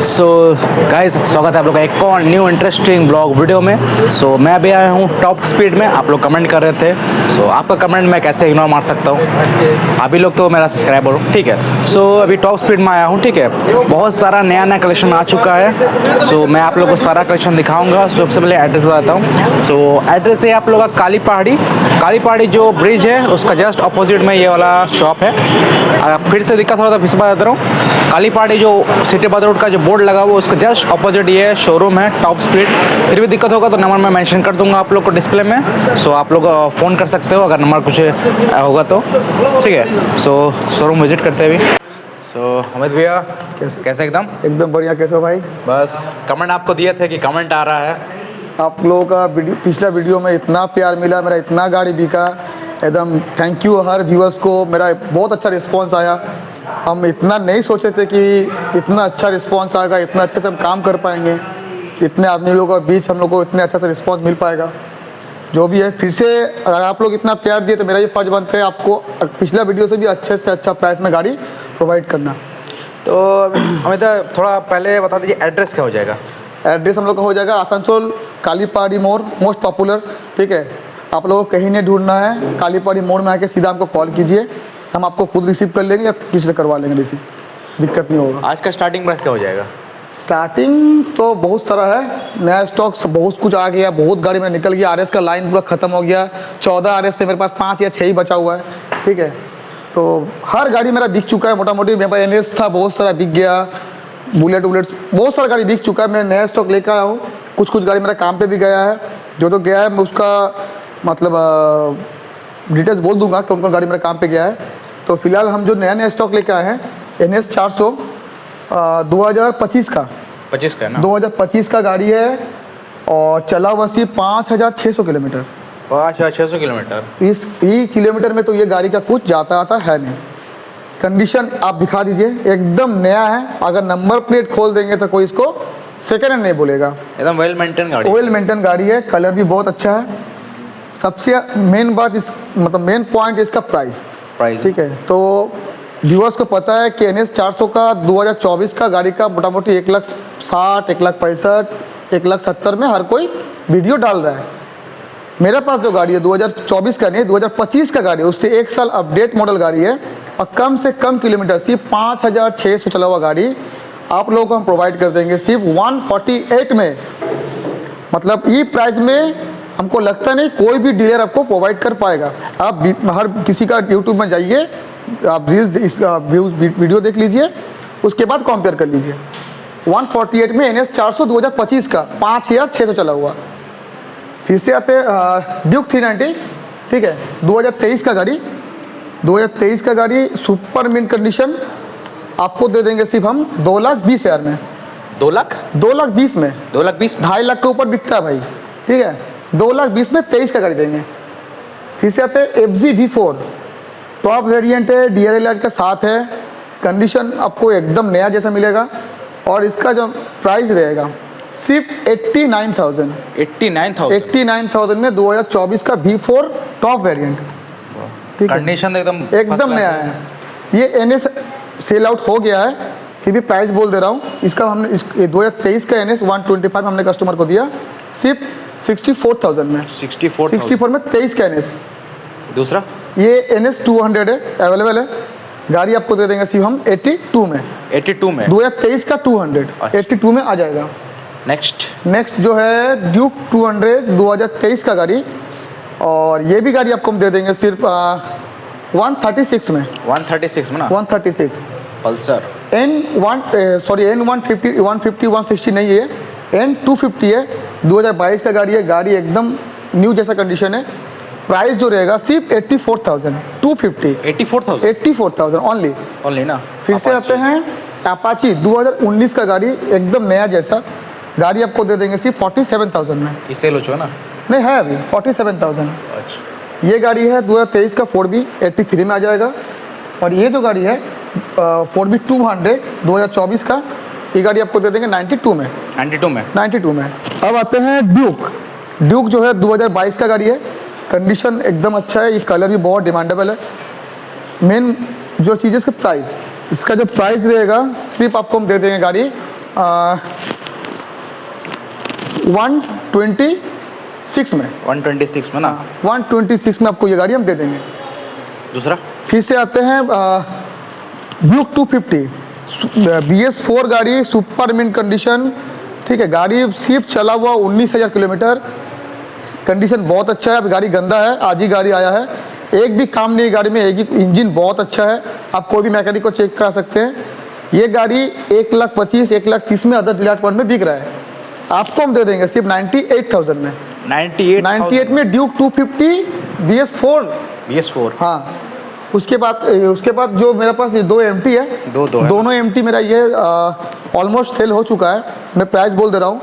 So guys, स्वागत है आप लोग का एक और न्यू इंटरेस्टिंग ब्लॉग वीडियो में। सो मैं भी आया हूँ टॉप स्पीड में। आप लोग कमेंट कर रहे थे, सो आपका कमेंट मैं कैसे इग्नोर मार सकता हूँ। अभी लोग तो मेरा सब्सक्राइबर हो, ठीक है। सो अभी टॉप स्पीड में आया हूँ, ठीक है। बहुत सारा नया नया कलेक्शन आ चुका है। सो मैं आप लोग को सारा कलेक्शन दिखाऊंगा। सो सबसे पहले एड्रेस बताता हूँ। सो एड्रेस है आप लोग का काली पहाड़ी जो ब्रिज है उसका जस्ट अपोजिट में ये वाला शॉप है। फिर से दिक्कत हो रहा था, फिर से बता देता हूँ। काली पहाड़ी जो सिटी बद रोड का जो बोर्ड लगा हुआ उसका जस्ट अपोजिट ये शोरूम है टॉप स्पीड। फिर भी दिक्कत होगा तो नंबर मैं मेंशन कर दूंगा आप लोग को डिस्प्ले में। सो आप लोग फ़ोन कर सकते हो अगर नंबर कुछ होगा तो, ठीक है। सो शोरूम विजिट करते हैं अभी। सो अमित भैया कैसे एकदम एकदम बढ़िया। कैसे हो भाई? बस कमेंट आपको दिए थे कि कमेंट आ रहा है। आप लोगों का पिछला वीडियो में इतना प्यार मिला, मेरा इतना गाड़ी बिका, एकदम थैंक यू हर व्यूअर्स को। मेरा बहुत अच्छा रिस्पांस आया। हम इतना नहीं सोचे थे कि इतना अच्छा रिस्पांस आएगा, इतना अच्छे से हम काम कर पाएंगे, इतने आदमी लोगों के बीच हम लोग को इतने अच्छा से रिस्पांस मिल पाएगा। जो भी है, फिर से अगर आप लोग इतना प्यार दिए तो मेरा ये फर्ज बनता है आपको पिछला वीडियो से भी अच्छे से अच्छा प्राइस में गाड़ी प्रोवाइड करना। तो अमित थोड़ा पहले बता दीजिए एड्रेस क्या हो जाएगा। एड्रेस हम लोग का हो जाएगा आसनसोल काली पहाड़ी मोड़, मोस्ट पॉपुलर, ठीक है। आप लोगों को कहीं नहीं ढूंढना है, काली पहाड़ी मोड़ में आके सीधा हमको कॉल कीजिए, हम आपको खुद रिसीव कर लेंगे या किसी से करवा लेंगे रिसीव, दिक्कत नहीं होगा। आज का स्टार्टिंग प्राइस क्या हो जाएगा? स्टार्टिंग तो बहुत सारा है, नया स्टॉक बहुत कुछ आ गया, बहुत गाड़ी में निकल गया। आरएस का लाइन पूरा ख़त्म हो गया। 14 आरएस पे मेरे पास 5 या 6 ही बचा हुआ है, ठीक है। तो हर गाड़ी मेरा बिक चुका है मोटा मोटी। मेरे पास एनएस था, बहुत सारा बिक गया। बुलेट बहुत सारा गाड़ी बिक चुका है। मैं नया स्टॉक लेकर आया हूँ। कुछ गाड़ी मेरा काम पे भी गया है। जो तो गया है मैं उसका मतलब डिटेल्स बोल दूंगा कौन कौन गाड़ी मेरा काम पे गया है। तो फिलहाल हम जो नया स्टॉक लेकर आए हैं NS 400 2025 का 25 का है ना? 2025 का गाड़ी है और चला हुआ सिर्फ 5600 किलोमीटर। 5600 किलोमीटर। इस ई किलोमीटर में तो ये गाड़ी का कुछ जाता आता है नहीं। कंडीशन आप दिखा दीजिए, एकदम नया है। अगर नंबर प्लेट खोल देंगे तो कोई इसको सेकेंड हैंड नहीं बोलेगा। एकदम वेल मेंटेन गाड़ी। वेल मेंटेन गाड़ी है, कलर भी बहुत अच्छा है। सबसे मेन बात इस मतलब मेन पॉइंट इसका प्राइस, ठीक है। तो व्यूअर्स को पता है कि NS 400 का 2024 का गाड़ी का मोटा मोटी 1,60,000, 1,65,000, 1,70,000 में हर कोई वीडियो डाल रहा है। मेरे पास जो गाड़ी है 2024 का नहीं, 2025 का गाड़ी है, उससे 1 साल अपडेट मॉडल गाड़ी है और कम से कम किलोमीटर सिर्फ 5600 चला हुआ गाड़ी आप लोगों को हम प्रोवाइड कर देंगे सिर्फ 148 में। मतलब ई प्राइस में हमको लगता नहीं कोई भी डीलर आपको प्रोवाइड कर पाएगा। आप हर किसी का यूट्यूब में जाइए, आप रील्स वीडियो देख लीजिए, उसके बाद कंपेयर कर लीजिए। 148 में NS 400 2025 का 5600 चला हुआ। फिर से आते ड्यूक 390, ठीक है, 2023 का गाड़ी। 2023 का गाड़ी सुपर मिंट कंडीशन आपको दे देंगे सिर्फ हम 2,20,000 में। 2,20,000 में 2,20,000 2.5 लाख के ऊपर बिकता है भाई, ठीक है। 2,20,000 में 23 का गाड़ी देंगे। फिर से आते हैं FZ V4, टॉप वेरिएंट है, DRL के साथ है। कंडीशन आपको एकदम नया जैसा मिलेगा और इसका जो प्राइस रहेगा सिर्फ 89,000 89,000 में 2024 का V4 टॉप वेरिएंट, ठीक है। कंडीशन एकदम नया है। ये NS सेल आउट हो गया है, फिर भी प्राइस बोल दे रहा हूँ इसका। हमने 2023 का NS 125 हमने कस्टमर को दिया सिर्फ 64,000 में। 64 में 23 का NS। दूसरा ये NS 200 है, अवेलेबल है। गाड़ी आपको दे देंगे सिर्फ हम 82 में। 2023 का 200 82 में आ जाएगा। नेक्स्ट जो है ड्यूक 200 2023 का गाड़ी, और ये भी गाड़ी आपको हम दे देंगे सिर्फ 136 में। 136 में ना? 136 पल्सर N150 160 नहीं है, N250 है। 2022 का गाड़ी है। गाड़ी एकदम न्यू जैसा कंडीशन है। प्राइस जो रहेगा सिर्फ 84,000 250 84,000 ओनली ना। फिर से आते हैं अपाची 2019 का गाड़ी, एकदम नया जैसा गाड़ी आपको दे देंगे सिर्फ 47,000 में। सेल हो चुका ना? नहीं है अभी 47,000। अच्छा। ये गाड़ी है 2023 का 4B 83 में आ जाएगा। और ये जो गाड़ी है 4B 200 2024 का, ये गाड़ी आपको दे देंगे 92 में। अब आते हैं ड्यूक जो है 2022 का गाड़ी है। कंडीशन एकदम अच्छा है, ये कलर भी बहुत डिमांडेबल है। मेन जो चीज़ है इसका प्राइस, इसका जो प्राइस रहेगा सिर्फ आपको हम दे देंगे गाड़ी 126 में, 126 में ना। 126 में आपको ये गाड़ी हम दे देंगे। दूसरा फिर से आते हैं ड्यूक 250 BS4 गाड़ी, सुपर मिंट कंडीशन, ठीक है। गाड़ी सिर्फ चला हुआ 19,000 किलोमीटर, कंडीशन बहुत अच्छा है। अब गाड़ी गंदा है, आज ही गाड़ी आया है, एक भी काम नहीं है गाड़ी में, एक ही इंजन बहुत अच्छा है। आप कोई भी मैकेनिक को चेक करा सकते हैं। ये गाड़ी 1,25,000 1,30,000 में अदर डीलर पॉइंट में बिक रहा है, आपको हम दे देंगे सिर्फ 98,000 में। 98 में ड्यूक 250 BS4। हाँ, उसके बाद जो मेरे पास ये 2 MT है, दोनों MT मेरा ये ऑलमोस्ट सेल हो चुका है। मैं प्राइस बोल दे रहा हूँ,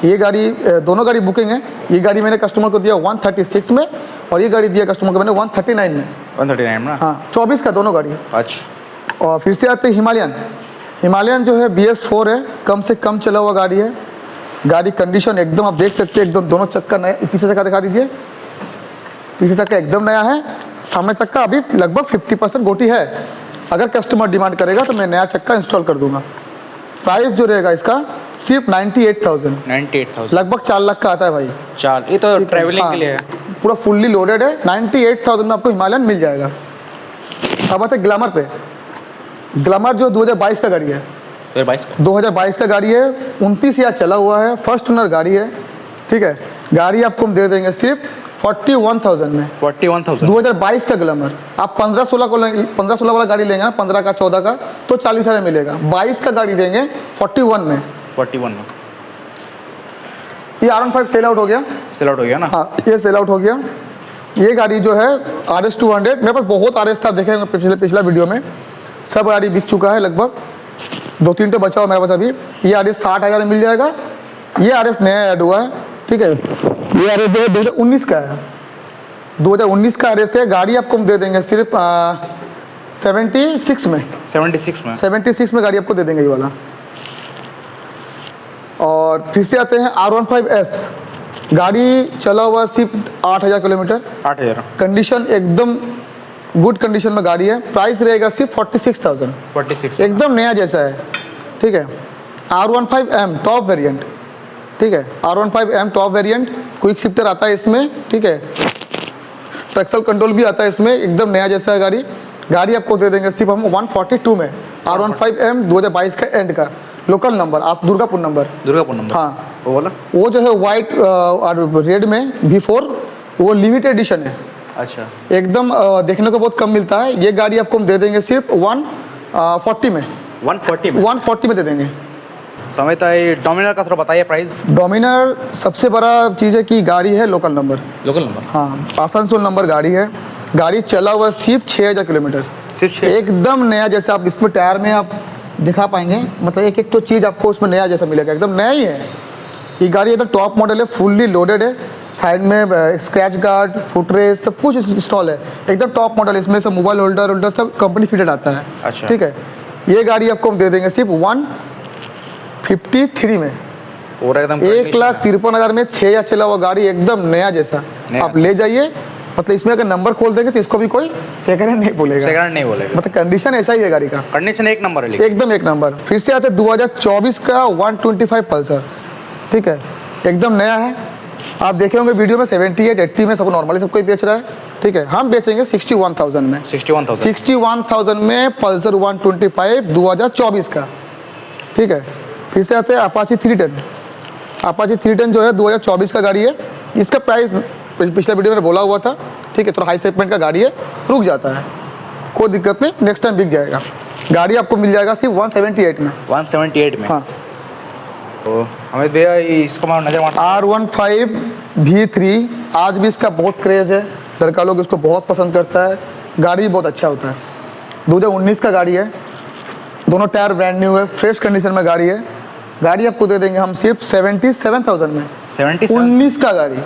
ये गाड़ी दोनों गाड़ी बुकिंग है। ये गाड़ी मैंने कस्टमर को दिया 136 में, और ये गाड़ी दिया कस्टमर को मैंने 139 में। 139 में हाँ, 24 का दोनों गाड़ी। अच्छा। और फिर से आते हैं हिमालयन जो है BS4 है, कम से कम चला हुआ गाड़ी है। गाड़ी कंडीशन एकदम आप देख सकते हैं, एकदम दोनों चक्का नए, पीछे चक्का दिखा दीजिए, पीछे चक्का एकदम नया है, सामने चक्का अभी लगभग 50% गोटी है। अगर कस्टमर डिमांड करेगा तो मैं नया चक्का इंस्टॉल कर दूंगा। प्राइस जो रहेगा इसका सिर्फ 98,000, लगभग 4 लाख का आता है भाई। 4, ये तो ट्रैवलिंग के लिए है, पूरा फुल्ली लोडेड है। 98,000 में आपको हिमालयन मिल जाएगा। अब आते हैं ग्लैमर पे। ग्लैमर जो 2022 का गाड़ी है, 2022 का गाड़ी है, 29,000 चला हुआ है, फर्स्ट ओनर गाड़ी है, ठीक है। गाड़ी आपको हम दे देंगे सिर्फ 41,000 में। 41,000 2022 का ग्लैमर। आप 15-16 वाला गाड़ी लेंगे ना, 15 का 14 का, तो 40,000 मिलेगा। 22 का गाड़ी देंगे 41 में। ये R15 सेल आउट हो गया ना। हाँ, ये सेल आउट हो गया। ये गाड़ी जो है RS 200, मेरे पास बहुत RS था, देखेंगे पिछला वीडियो में, सब गाड़ी बिक चुका है लगभग, 2-3 तो बचा हुआ मेरे पास अभी। ये RS 60,000 में मिल जाएगा। ये RS नया ऐड हुआ है, ठीक है। ये RS 2019 का है, 2019 का RS है। गाड़ी आपको हम दे देंगे सिर्फ 76 में गाड़ी आपको दे देंगे ये वाला। और फिर से आते हैं R15S। गाड़ी चला हुआ सिर्फ 8,000 किलोमीटर, 8,000, कंडीशन एकदम गुड कंडीशन में गाड़ी है। प्राइस रहेगा सिर्फ 46,000, एकदम नया जैसा है, ठीक है। R15M टॉप वेरिएंट, ठीक है। R15M top variant, quick shifter आता है इसमें, ठीक है। ट्रैक्शन कंट्रोल भी आता है इसमें, एकदम नया जैसा है गाड़ी। गाड़ी आपको दे देंगे सिर्फ हम 142 में। R15M 2022 का एंड का लोकल नंबर, आप दुर्गापुर नंबर। हाँ, वो जो है वाइट और रेड में V4, वो लिमिटेड एडिशन है। अच्छा, एकदम देखने को बहुत कम मिलता है। ये गाड़ी आपको हम दे देंगे सिर्फ 140 में। 140 में दे देंगे। समित, डोमिनर का थोड़ा बताइए प्राइस। डोमिनर सबसे बड़ा चीज़ है कि गाड़ी है लोकल नंबर। हाँ, आसनसोल नंबर गाड़ी है। गाड़ी चला हुआ सिर्फ 6,000 किलोमीटर, सिर्फ एकदम नया जैसा। आप इसमें टायर में आप दिखा पाएंगे, मतलब एक तो चीज़ आपको उसमें नया जैसा मिलेगा, एकदम नया ही है। ये गाड़ी एकदम टॉप मॉडल है, फुल्ली लोडेड है। साइड में स्क्रैच गार्ड, फुटरेस्ट सब कुछ इंस्टॉल है, एकदम टॉप मॉडल। इसमें सब मोबाइल होल्डर सब कंपनी फिटेड आता है। अच्छा, ठीक है। ये गाड़ी आपको हम दे देंगे सिर्फ 153 में, और एकदम 1,53,000 में। 6,000 चला हुआ गाड़ी, एकदम नया जैसा। आप ले जाइए, मतलब इसमें अगर नंबर खोल देंगे तो इसको भी कोई सेकंड हैंड नहीं बोलेगा, मतलब कंडीशन ऐसा ही है गाड़ी का, कंडीशन एक नंबर है, एकदम एक नंबर। फिर से आते 2024 का 125 पल्सर, ठीक है, एकदम नया है। आप देखे होंगे वीडियो में 78, 80 में सब नॉर्मली सब कोई बेच रहा है, ठीक है। हम बेचेंगे 61,000 में। 61,000 में पल्सर 125 2024 का, ठीक है। फिर से आते हैं अपाची 310। अपाची 310 जो है 2024 का गाड़ी है। इसका प्राइस पिछले वीडियो में बोला हुआ था, ठीक है। थोड़ा हाई सेगमेंट का गाड़ी है, रुक जाता है, कोई दिक्कत नहीं, नेक्स्ट टाइम बिक जाएगा। गाड़ी आपको मिल जाएगा सिर्फ 178 में। 178 में, हाँ। तो हमें भैया इसको नजर मार R15 V3, आज भी इसका बहुत क्रेज़ है, लड़का लोग इसको बहुत पसंद करता है। गाड़ी भी बहुत अच्छा होता है। 2019 का गाड़ी है, दोनों टायर ब्रांड न्यू है, फ्रेश कंडीशन में गाड़ी है। गाड़ी आपको दे देंगे हम सिर्फ 77,000 में। 19 का गाड़ी,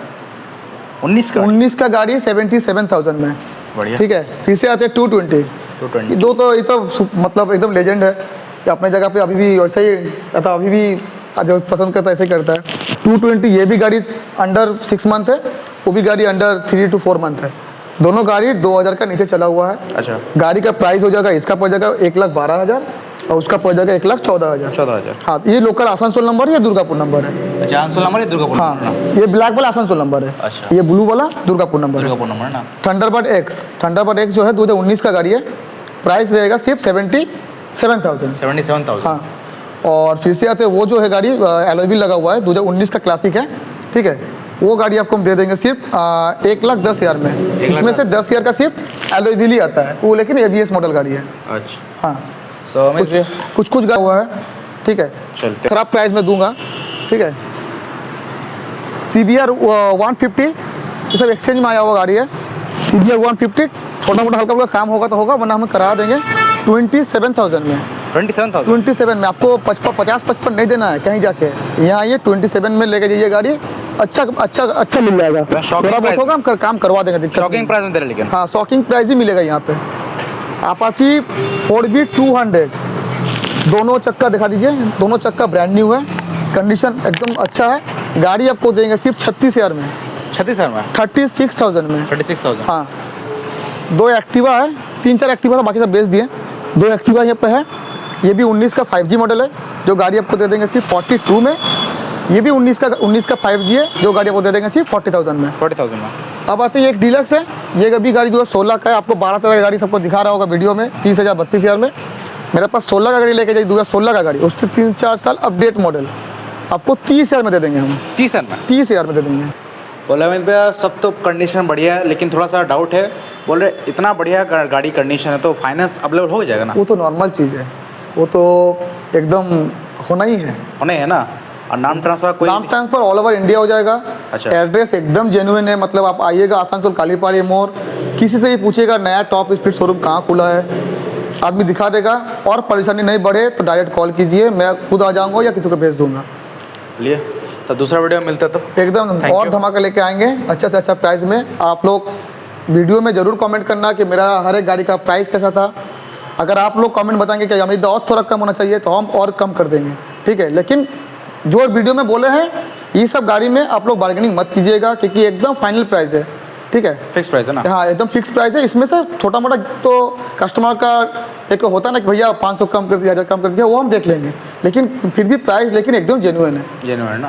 19 का गाड़ी 77,000 में, बढ़िया, ठीक है। फिर से आते हैं 220। ये तो मतलब एकदम लेजेंड है, कि अपने जगह पे अभी भी वैसे ही रहता, अभी भी जो पसंद करता है ऐसे ही करता है। 220 ये भी गाड़ी अंडर 6 मंथ है, वो भी गाड़ी अंडर 3 to 4 मंथ है। दोनों गाड़ी 2,000 का नीचे चला हुआ है। अच्छा। गाड़ी का प्राइस हो जाएगा, इसका पड़ जाएगा 1,12,000, और उसका पड़ जाएगा 1,14,000। 14,000। हाँ, ये लोकल आसनसोल नंबर है या दुर्गापुर नंबर है? अच्छा, आंसोल नंबर है दुर्गापुर हाँ, नंबर ना? ये ब्लैक वाला आसनसोल नंबर है। अच्छा। ये ब्लू वाला दुर्गापुर नंबर है। दुर्गापुर नंबर ना? थंडरबर्ड एक्स जो है 2019 का गाड़ी है, प्राइस रहेगा सिर्फ 77,000। 77,000। हाँ, और फिर से आते हैं वो जो है गाड़ी एलॉय व्हील लगा हुआ है, 2019 का क्लासिक है, ठीक है। वो गाड़ी आपको हम दे देंगे सिर्फ 1,10,000 में। इसमें से 10,000 का सिर्फ एलॉय व्हील ही आता है वो, लेकिन ABS मॉडल गाड़ी है। अच्छा। हाँ, सो कुछ गा हुआ है, ठीक है। चलते। खराब प्राइस में दूंगा, ठीक है। CBR 150, ये सब एक्सचेंज में आया हुआ गाड़ी है। CBR 150 छोटा मोटा हल्का फुल्का काम होगा तो होगा, वरना हम करा देंगे 27,000 में। 27,000। 27 में आपको 50-55 नहीं देना है कहीं जाके, यहाँ ये 27 में लेके जाइए गाड़ी। अच्छा मिल जाएगा, थोड़ा बहुत होगा हम काम करवा देंगे। शॉकिंग प्राइस में दे रहे लेकिन। हाँ, शॉकिंग प्राइस ही मिलेगा यहाँ पे। अपाची 4V 200 दोनों चक्का दिखा दीजिए, दोनों चक्का ब्रांड न्यू है, कंडीशन एकदम अच्छा है। गाड़ी आपको देंगे सिर्फ 36,000 में। 36,000 में? 36,000 में। 36,000। हाँ, 2 एक्टिवा है, 3-4 एक्टिवा था, बाकी सब बेच दिए। 2 एक्टिवा यहाँ पे है। ये भी 19 का 5G मॉडल है, जो गाड़ी आपको दे देंगे सिर्फ 42 में। ये भी 19 का 5G है, जो गाड़ी आपको दे देंगे सिर्फ 40,000 में। 40,000 में। अब आते हैं एक डीलक्स है, ये अभी गाड़ी 2016 का है। आपको 12 तरह की गाड़ी सबको दिखा रहा होगा वीडियो में, 30,000 32,000 में। मेरे पास 16 का गाड़ी लेके जाइए, 2016 का गाड़ी, उससे 3-4 साल अपडेट मॉडल, आपको 30,000 में दे देंगे हम। 30,000 में? 30,000 में दे देंगे। बोले अमित भैया सब तो कंडीशन बढ़िया है, लेकिन थोड़ा सा डाउट है। बोल रहे इतना बढ़िया गाड़ी कंडीशन है तो फाइनेंस अवेलेबल हो जाएगा ना? वो तो नॉर्मल चीज़ है, वो तो एकदम होना ही है। होना है ना? और नाम ट्रांसफर नाम ट्रांसफर ऑल ओवर इंडिया हो जाएगा। अच्छा। एड्रेस एकदम जेन्युइन है, मतलब आप आइएगा आसनसोल कालीपाड़ी मोड़, किसी से ही पूछिएगा नया टॉप स्पीड शोरूम कहाँ खुला है, आदमी दिखा देगा। और परेशानी नहीं बढ़े तो डायरेक्ट कॉल कीजिए, मैं खुद आ जाऊँगा या किसी को भेज दूँगा। लिए तो दूसरा वीडियो में मिलता है तो एकदम और धमाका लेके आएंगे अच्छा से अच्छा प्राइस में। आप लोग वीडियो में ज़रूर कमेंट करना कि मेरा हर एक गाड़ी का प्राइस कैसा था। अगर आप लोग कमेंट बताएंगे कि अमित और थोड़ा कम होना चाहिए तो हम और कम कर देंगे, ठीक है। लेकिन जो वीडियो में बोले हैं ये सब गाड़ी में आप लोग बार्गेनिंग मत कीजिएगा, क्योंकि एकदम फाइनल प्राइस है, ठीक है। फिक्स प्राइस है ना? हाँ, एकदम फिक्स प्राइस है। इसमें से छोटा मोटा तो कस्टमर का एक होता है ना कि भैया 500 कम कर दिया, 1000 कम कर दिया, वो हम देख लेंगे, लेकिन फिर भी प्राइस लेकिन एकदम जेन्युइन है। जेन्युइन है ना?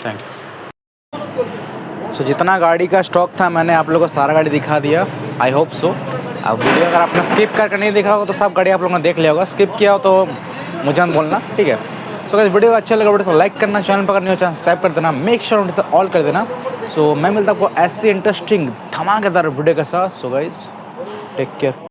Thank you. सो जितना गाड़ी का स्टॉक था मैंने आप लोगों को सारा गाड़ी दिखा दिया, आई होप सो। अब वीडियो अगर आपने स्किप करके नहीं देखा होगा तो सब गाड़ी आप लोगों ने देख लिया होगा। स्किप किया हो तो मुझे मत बोलना, ठीक है। सो गाइस, वीडियो अच्छा लगा वीडियो को लाइक करना, चैनल पर नहीं हो चैनल सब्सक्राइब कर देना, मेक श्योर नोटिस ऑल कर देना। सो मैं मिलता हूँ आपको ऐसी इंटरेस्टिंग धमाकेदार वीडियो के साथ। So guys, take care.